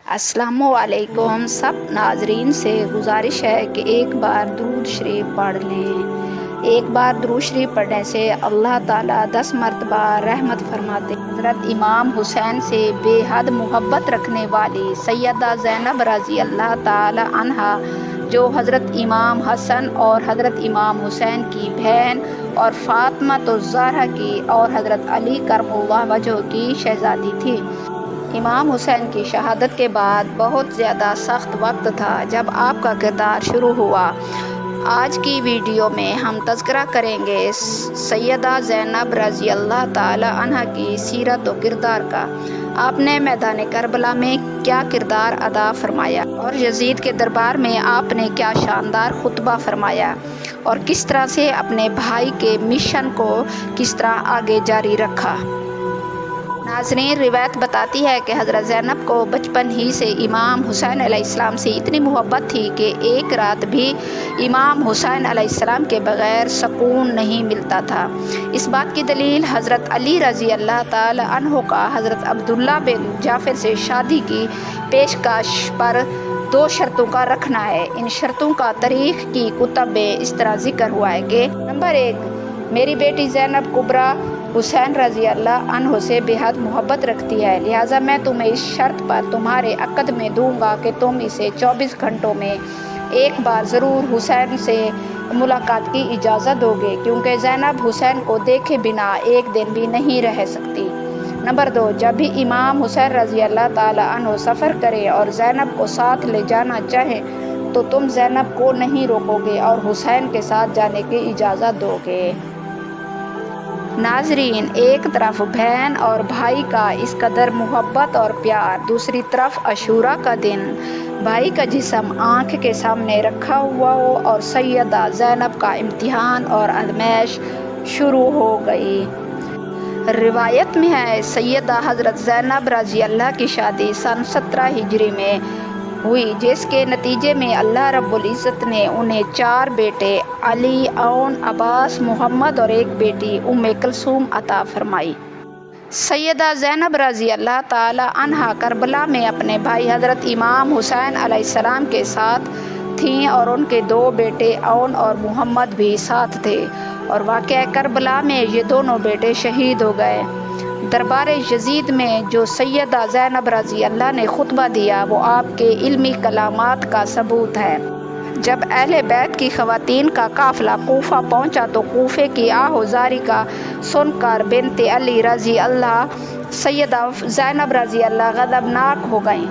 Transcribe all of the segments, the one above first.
अस्सलामुअलैकुम। सब नाजरीन से गुजारिश है कि एक बार दुरूद शरीफ पढ़ लें। एक बार दुरूद शरीफ पढ़ने से अल्लाह ताला 10 मरतबा रहमत फरमाते। हज़रत इमाम हुसैन से बेहद मोहब्बत रखने वाली सैयदा ज़ैनब रज़ी अल्लाह ताला अन्हा, जो हज़रत इमाम हसन और हज़रत इमाम हुसैन की बहन और फ़ातिमा तो ज़हरा की और हज़रत अली करमुल्लाह वजह की शहज़ादी थी। इमाम हुसैन की शहादत के बाद बहुत ज़्यादा सख्त वक्त था जब आपका किरदार शुरू हुआ। आज की वीडियो में हम तज़किरा करेंगे सैयदा ज़ैनब रज़ी अल्लाह ताला अन्हा की सीरत और किरदार का। आपने मैदान करबला में क्या किरदार अदा फरमाया और यजीद के दरबार में आपने क्या शानदार खुतबा फरमाया और किस तरह से अपने भाई के मिशन को किस तरह आगे जारी रखा। नाज़रीन, रिवायत बताती है कि हज़रत ज़ैनब को बचपन ही से इमाम हुसैन अलैहिस्सलाम से इतनी मोहब्बत थी कि एक रात भी इमाम हुसैन अलैहिस्सलाम के बग़ैर सुकून नहीं मिलता था। इस बात की दलील हज़रत अली रज़ी अल्लाह ताला अन्हु का हज़रत अब्दुल्ला बिन जाफ़र से शादी की पेशकश पर 2 शर्तों का रखना है। इन शर्तों का तारीख़ की कुतब में इस तरह जिक्र हुआ है कि नंबर 1, मेरी बेटी ज़ैनब कुबरा हुसैन रज़ी अल्लाह अन्हु से बेहद मोहब्बत रखती है, लिहाजा मैं तुम्हें इस शर्त पर तुम्हारे अक़द में दूंगा कि तुम इसे 24 घंटों में एक बार ज़रूर हुसैन से मुलाकात की इजाज़त दोगे, क्योंकि ज़ैनब हुसैन को देखे बिना एक दिन भी नहीं रह सकती। नंबर 2, जब भी इमाम हुसैन रज़ी अल्लाह ताला अन्हु सफ़र करे और ज़ैनब को साथ ले जाना चाहे तो तुम ज़ैनब को नहीं रोकोगे और हुसैन के साथ जाने की इजाज़त दोगे। नाजरीन, एक तरफ बहन और भाई का इस कदर मोहब्बत और प्यार, दूसरी तरफ अशूरा का दिन भाई का जिस्म आँख के सामने रखा हुआ हो और सैयदा ज़ैनब का इम्तिहान और आज़माइश शुरू हो गई। रिवायत में है सैयदा हज़रत ज़ैनब रज़ी अल्लाह की शादी सन 17 हिजरी में हुई, जिसके नतीजे में अल्लाह रब्बुल इज़्ज़त ने उन्हें 4 बेटे अली, औन, अब्बास, मोहम्मद और एक बेटी उम्मे कुलसूम अता फरमाई। सैयदा ज़ैनब रज़ी अल्लाह ताला अन्हा करबला में अपने भाई हज़रत इमाम हुसैन अलैहिस्सलाम के साथ थीं और उनके 2 बेटे औन और मोहम्मद भी साथ थे और वाक़या करबला में ये दोनों बेटे शहीद हो गए। दरबार यजीद में जो सैयदा ज़ैनब रज़ी अल्लाह ने खुतबा दिया वो आपके इल्मी कलामात का सबूत है। जब अहले बैत की ख़वातीन का काफ़िला कूफा पहुंचा तो कूफे की आहोज़ारी का सुनकर बिनते अली रज़ी अल्लाह सैयदा ज़ैनब रज़ी अल्लाह गज़बनाक हो गईं।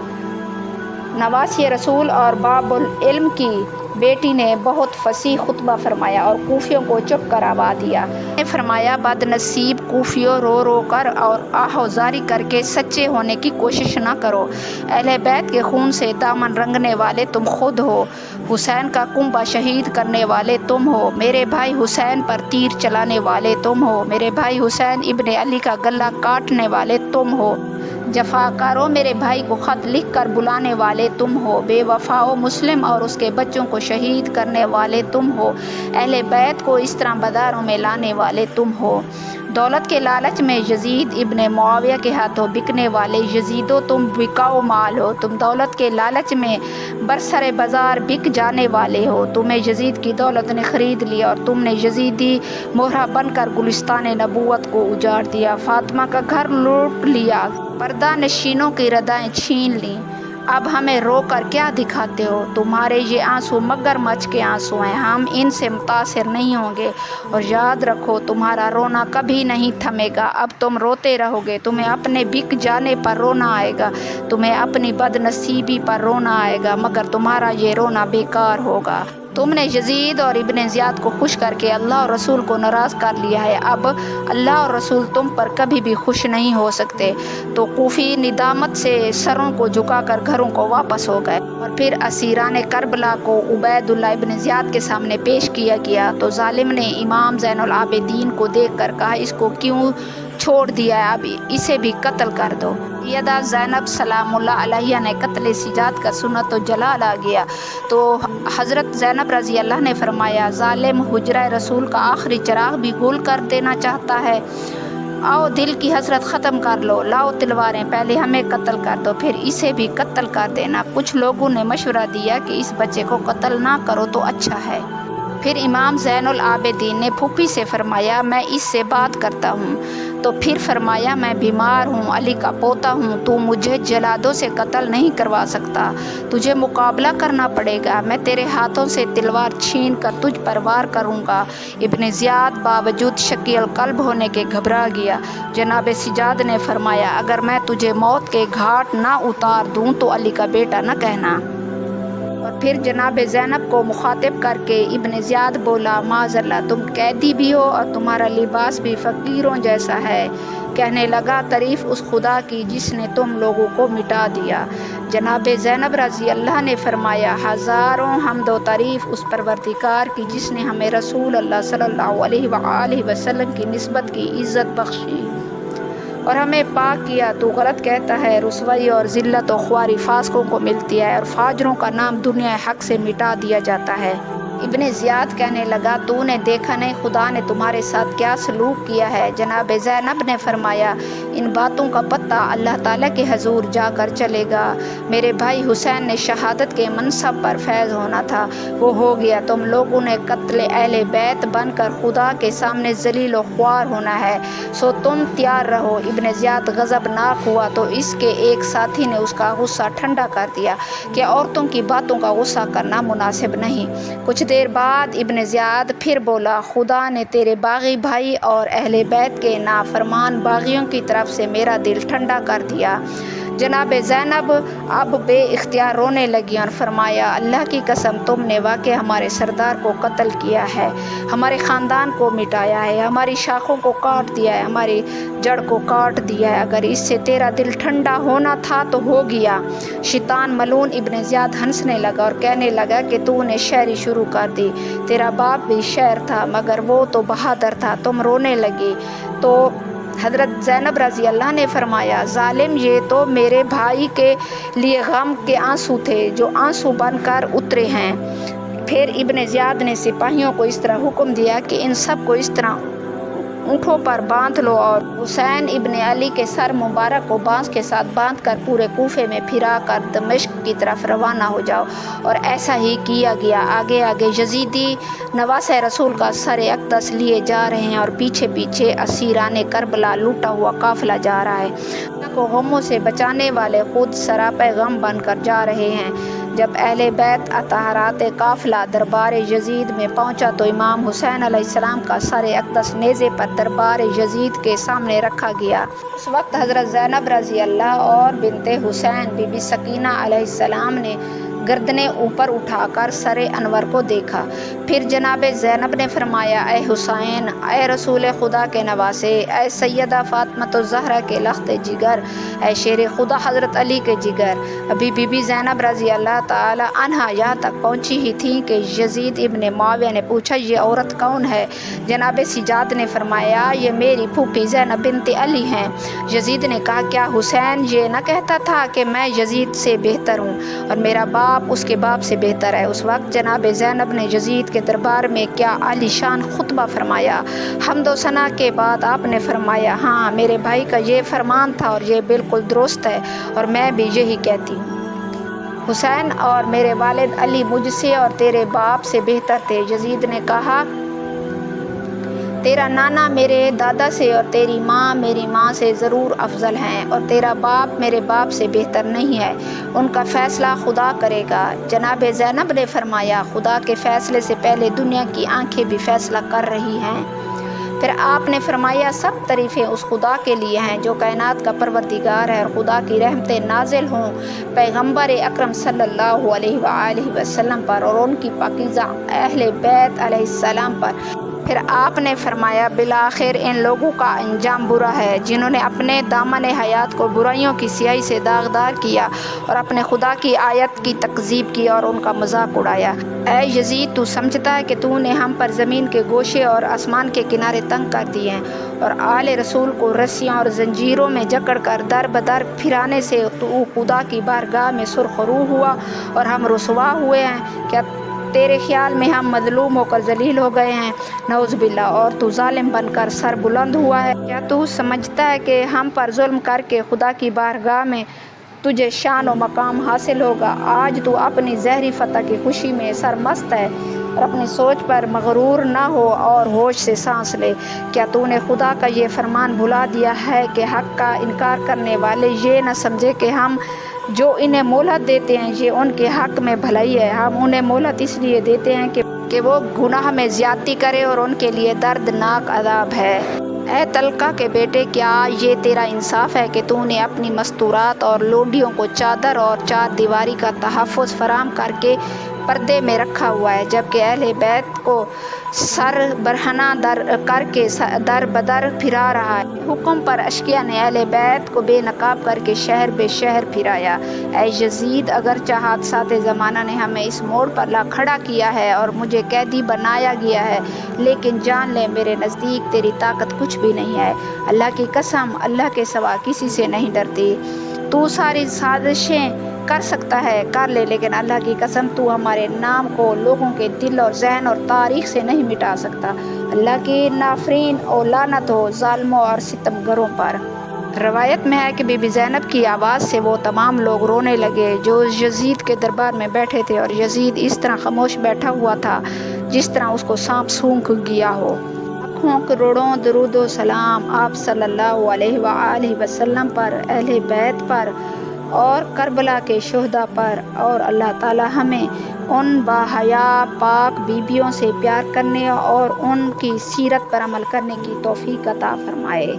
नवासी रसूल और बाबुल इल्म की बेटी ने बहुत फसीह खुतबा फरमाया और कूफियों को चुप करवा दिया। फरमाया, बदनसीब कूफियों, रो रो कर और आहोज़ारी करके सच्चे होने की कोशिश न करो। अहले बैत के खून से दामन रंगने वाले तुम खुद हो, हुसैन का कुंबा शहीद करने वाले तुम हो, मेरे भाई हुसैन पर तीर चलाने वाले तुम हो, मेरे भाई हुसैन इब्ने अली का गला काटने वाले तुम हो, जफाकारों मेरे भाई को ख़त लिख कर बुलाने वाले तुम हो, बेवफाओ मुस्लिम और उसके बच्चों को शहीद करने वाले तुम हो, अहले बैत को इस तरह बाज़ारों में लाने वाले तुम हो, दौलत के लालच में यजीद इब्ने मुआविया के हाथों बिकने वाले यजीदो तुम बिकाओ माल हो, तुम दौलत के लालच में बरसरे बाज़ार बिक जाने वाले हो, तुम्हें यजीद की दौलत ने ख़रीद लिया और तुमने यजीदी मोहरा बनकर गुलिस्तान नबूवत को उजाड़ दिया, फातिमा का घर लूट लिया, पर्दा नशीनों की रदाएं छीन लीं। अब हमें रो कर क्या दिखाते हो? तुम्हारे ये आंसू मगरमच्छ के आंसू हैं, हम इनसे मुतासिर नहीं होंगे और याद रखो तुम्हारा रोना कभी नहीं थमेगा। अब तुम रोते रहोगे, तुम्हें अपने बिक जाने पर रोना आएगा, तुम्हें अपनी बदनसीबी पर रोना आएगा, मगर तुम्हारा ये रोना बेकार होगा। तुमने यजीद और इब्ने ज़ियाद को खुश करके अल्लाह और रसूल को नाराज़ कर लिया है, अब अल्लाह और रसूल तुम पर कभी भी खुश नहीं हो सकते। तो कूफी निदामत से सरों को झुकाकर घरों को वापस हो गए और फिर असीरान करबला को उबैदुल्लाह इब्ने ज़ियाद के सामने पेश किया गया तो जालिम ने इमाम ज़ैनुल आबिदीन को देखकर कहा, इसको क्यों छोड़ दिया है, अब इसे भी कत्ल कर दो। सैयदा ज़ैनब सलामुल्लाह अलैहा ने कत्ल सिजाद का सुना तो जलाल आ गया तो हज़रत ज़ैनब रज़ी अल्लाह ने फरमाया, ज़ालिम हुजरा रसूल का आखिरी चिराग भी गुल कर देना चाहता है। आओ दिल की हसरत ख़त्म कर लो, लाओ तलवारें, पहले हमें कत्ल कर दो फिर इसे भी कत्ल कर देना। कुछ लोगों ने मशवरा दिया कि इस बच्चे को कत्ल ना करो तो अच्छा है। फिर इमाम ज़ैनुल आबिदीन ने फूफी से फरमाया मैं इससे बात करता हूँ। तो फिर फरमाया मैं बीमार हूँ, अली का पोता हूँ, तू मुझे जलादों से कत्ल नहीं करवा सकता, तुझे मुकाबला करना पड़ेगा, मैं तेरे हाथों से तलवार छीन कर तुझ पर वार करूँगा। इब्न ज़ियाद बावजूद शकील कल्ब होने के घबरा गया। जनाब सिजाद ने फरमाया अगर मैं तुझे मौत के घाट ना उतार दूँ तो अली का बेटा न कहना। और फिर जनाब ज़ैनब को मुखातिब करके इब्न ज़ियाद बोला माज़अल्लाह, तुम कैदी भी हो और तुम्हारा लिबास भी फ़कीरों जैसा है। कहने लगा तारीफ़ उस खुदा की जिसने तुम लोगों को मिटा दिया। जनाब ज़ैनब रज़ी अल्लाह ने फरमाया हज़ारों हम्द व तारीफ़ उस परवरदिगार की जिसने हमें रसूल अल्लाह सल्लल्लाहु अलैहि वसल्लम की निस्बत की इज़्ज़त बख्शी और हमें पाक किया। तू गलत कहता है, रुसवाई और ज़िल्लत और ख्वारी फास्कों को मिलती है और फाजरों का नाम दुनिया हक से मिटा दिया जाता है। इब्न ज़ियाद कहने लगा तूने देखा नहीं खुदा ने तुम्हारे साथ क्या सलूक किया है। जनाब ज़ैनब ने फरमाया इन बातों का पता अल्लाह ताला के हजूर जाकर चलेगा। मेरे भाई हुसैन ने शहादत के मनसब पर फैज़ होना था, वो हो गया। तुम लोगों ने कत्ल अहले बैत बनकर खुदा के सामने जलील व ख्वार होना है, सो तुम तैयार रहो। इब्न ज़ियाद गज़बनाक हुआ तो इसके एक साथी ने उसका गुस्सा ठंडा कर दिया कि औरतों की बातों का गुस्सा करना मुनासिब नहीं। कुछ देर बाद इब्न ज़ियाद फिर बोला खुदा ने तेरे बागी भाई और अहले बैत के नाफरमान बागियों की तरफ से मेरा दिल ठंडा कर दिया। जनाब ज़ैनब अब बे इख्तियार रोने लगी और फरमाया अल्लाह की कसम तुमने वाकई हमारे सरदार को कत्ल किया है, हमारे ख़ानदान को मिटाया है, हमारी शाखों को काट दिया है, हमारी जड़ को काट दिया है। अगर इससे तेरा दिल ठंडा होना था तो हो गया। शैतान मलून इब्न ज़ियाद हंसने लगा और कहने लगा कि तूने शायरी शुरू कर दी, तेरा बाप भी शायर था मगर वो तो बहादुर था। तुम रोने लगी तो हज़रत ज़ैनब रज़ी अल्लाह ने फरमाया ज़ालिम, ये तो मेरे भाई के लिए गम के आंसू थे जो आंसू बनकर उतरे हैं। फिर इब्न ज़ियाद ने सिपाहियों को इस तरह हुक्म दिया कि इन सब को इस तरह ऊँटों पर बांध लो और हुसैन इब्न अली के सर मुबारक को बांस के साथ बांधकर पूरे कूफे में फिरा कर दमिश्क की तरफ रवाना हो जाओ। और ऐसा ही किया गया। आगे आगे यजीदी नवासे रसूल का सर अक़दस लिए जा रहे हैं और पीछे पीछे असीराने करबला लूटा हुआ काफिला जा रहा है। को गमों से बचाने वाले खुद सरापे गम बनकर जा रहे हैं। जब अहले बैत अताहरात काफिला दरबार यजीद में पहुंचा तो इमाम हुसैन अलैहिस्सलाम का सर अक़दस नेज़े पर दरबार यजीद के सामने रखा गया। उस वक्त हज़रत ज़ैनब रज़ी अल्लाह और बिनते हुसैन बीबी सकीना अलैहिस्सलाम ने गर्दने ऊपर उठाकर सरे अनवर को देखा। फिर जनाब ज़ैनब ने फरमाया ए हुसैन, ए रसूल खुदा के नवासे, ए सैयदा फ़ातिमा ज़हरा के लख्त जिगर, ए शेर खुदा हज़रत अली के जिगर। अभी बीबी ज़ैनब रज़ी अल्लाह ताला अन्हा यहाँ तक पहुँची ही थी कि यजीद इब्न मुआविया ने पूछा ये औरत कौन है। जनाब सिजाद ने फरमाया ये मेरी फूफी ज़ैनब बिनते अली हैं। यजीद ने कहा क्या हुसैन ये न कहता था कि मैं यजीद से बेहतर हूँ और मेरा बाप उसके बाप से बेहतर है। उस वक्त जनाब ज़ैनब ने यजीद के दरबार में क्या आलीशान खुतबा फरमाया। हम्दो सना के बाद आपने फरमाया हाँ मेरे भाई का ये फरमान था और ये बिल्कुल दुरुस्त है और मैं भी यही कहती हूँ। हुसैन और मेरे वालिद अली मुझसे और तेरे बाप से बेहतर थे। यजीद ने कहा तेरा नाना मेरे दादा से और तेरी माँ मेरी माँ से ज़रूर अफजल हैं और तेरा बाप मेरे बाप से बेहतर नहीं है, उनका फ़ैसला खुदा करेगा। जनाब ज़ैनब ने फरमाया खुदा के फ़ैसले से पहले दुनिया की आंखें भी फ़ैसला कर रही हैं। फिर आपने फरमाया सब तारीफ़ें उस खुदा के लिए हैं जो कायनात का परवरदिगार है और खुदा की रहमतें नाजिल हों पैगम्बर अकरम सल्लल्लाहु अलैहि वसल्लम पर और उनकी पाकीज़ा अहले बैत अलैहिस्सलाम पर। फिर आपने फरमाया बिलाखिर इन लोगों का अंजाम बुरा है जिन्होंने अपने दामन हयात को बुराइयों की स्याही से दागदार किया और अपने खुदा की आयत की तकज़ीब की और उनका मजाक उड़ाया। ऐ यजीद, तू समझता है कि तूने हम पर ज़मीन के गोशे और आसमान के किनारे तंग कर दिए हैं और आले रसूल को रस्सियाँ और जंजीरों में जकड़ कर दर बदर फिराने से तू खुदा की बारगाह में सुरखरू हुआ और हम रुसवा हुए हैं। क्या تیرے خیال میں ہم مظلوم ہو کر ذلیل ہو گئے ہیں، نعوذ باللہ، اور تو ظالم بن کر سر بلند ہوا ہے۔ کیا تو سمجھتا ہے کہ ہم پر ظلم کر کے خدا کی بارگاہ میں تجھے شان و مقام حاصل ہوگا؟ آج تو اپنی ظاہری فتح کی خوشی میں سرمست ہے، اور اپنی سوچ پر مغرور نہ ہو اور ہوش سے سانس لے۔ کیا تو نے خدا کا یہ فرمان بھلا دیا ہے کہ حق کا انکار کرنے والے یہ نہ سمجھے کہ ہم جو انہیں مہلت دیتے ہیں یہ ان کے حق میں بھلائی ہے؟ ہم انہیں مہلت اس لیے دیتے ہیں کہ وہ گناہ میں زیادتی کرے، اور ان کے لیے دردناک عذاب ہے۔ اے طلقہ کے بیٹے، کیا یہ تیرا انصاف ہے کہ تو نے اپنی مستورات اور لونڈیوں کو چادر اور چار دیواری کا تحفظ فراہم کر کے پردے میں رکھا ہوا ہے، جبکہ اہل بیت کو سر برہنہ کر کے در بدر پھرا رہا ہے؟ حکم پر اشقیاء نے اہل بیت کو بے نقاب کر کے شہر بے شہر پھرایا۔ اے یزید، اگرچہ حادثات زمانہ نے ہمیں اس موڑ پر لا کھڑا کیا ہے اور مجھے قیدی بنایا گیا ہے، لیکن جان لے میرے نزدیک تیری طاقت کچھ بھی نہیں ہے۔ اللہ کی قسم، اللہ کے سوا کسی سے نہیں ڈرتی۔ تو ساری سازشیں کر سکتا ہے، کر لے، لیکن اللہ کی قسم تو ہمارے نام کو لوگوں کے دل اور ذہن اور تاریخ سے نہیں مٹا سکتا۔ اللہ کی نافرین و لعنت ہو ظالموں اور ستمگروں پر۔ روایت میں ہے کہ بی بی زینب کی آواز سے وہ تمام لوگ رونے لگے جو یزید کے دربار میں بیٹھے تھے، اور یزید اس طرح خاموش بیٹھا ہوا تھا جس طرح اس کو سانپ سونگھ گیا ہو۔ لاکھوں کروڑوں درود و سلام آپ صلی اللہ علیہ وآلہ وسلم پر، اہل بیت پر، اور کربلا کے شہداء پر، اور اللہ تعالی ہمیں ان باحیا پاک بیویوں سے پیار کرنے اور ان کی سیرت پر عمل کرنے کی توفیق عطا فرمائے۔